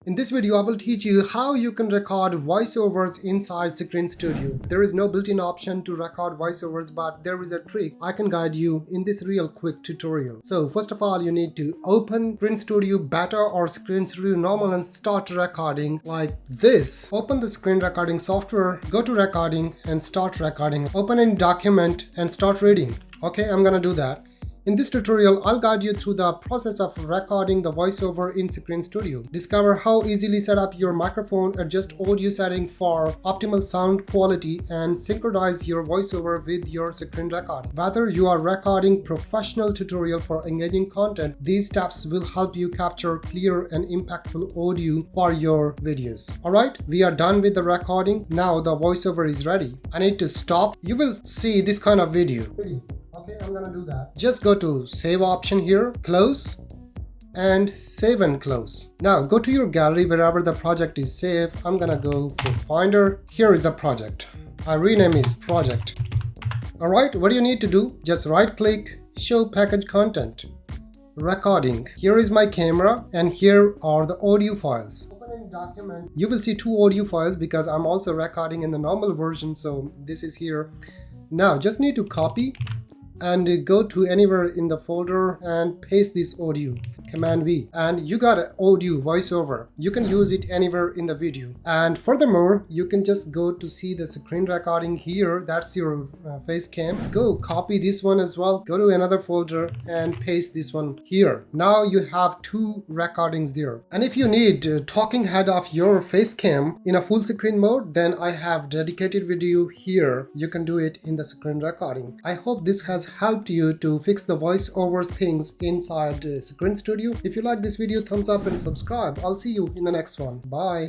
In this video, I will teach you how you can record voiceovers inside screenstudio. There is no built-in option to record voiceovers, but there is a trick I can guide you in this real quick tutorial. So first of all, you need to open screenstudio beta or screenstudio normal and start recording like this. Open the screen recording software, go to recording and start recording. Open a document and start reading. Okay, I'm gonna do that. In this tutorial, I'll guide you through the process of recording the voiceover in screenstudio. Discover how easily set up your microphone, adjust audio setting for optimal sound quality, and synchronize your voiceover with your screen recording. Whether you are recording professional tutorial for engaging content, these steps will help you capture clear and impactful audio for your videos. Alright, we are done with the recording. Now the voiceover is ready. I need to stop. You will see this kind of video. Okay, I'm gonna do that. Just go to save option here, close, and save and close. Now go to your gallery wherever the project is saved. I'm gonna go for Finder. Here is the project. I rename it project. Alright, what do you need to do? Just right click, show package content. Recording. Here is my camera and here are the audio files. Opening document. You will see two audio files because I'm also recording in the normal version, so this is here. Now just need to copy and go to anywhere in the folder and paste this audio, Command V, and you got an audio voiceover. You can use it anywhere in the video, and furthermore you can just go to see the screen recording here. That's your face cam. Go copy this one as well, go to another folder and paste this one here. Now you have two recordings there, and if you need talking head of your face cam in a full screen mode, then I have dedicated video here. You can do it in the screen recording. I hope this has helped you to fix the voiceovers things inside screenstudio. If you like this video, thumbs up and subscribe. I'll see you in the next one. Bye.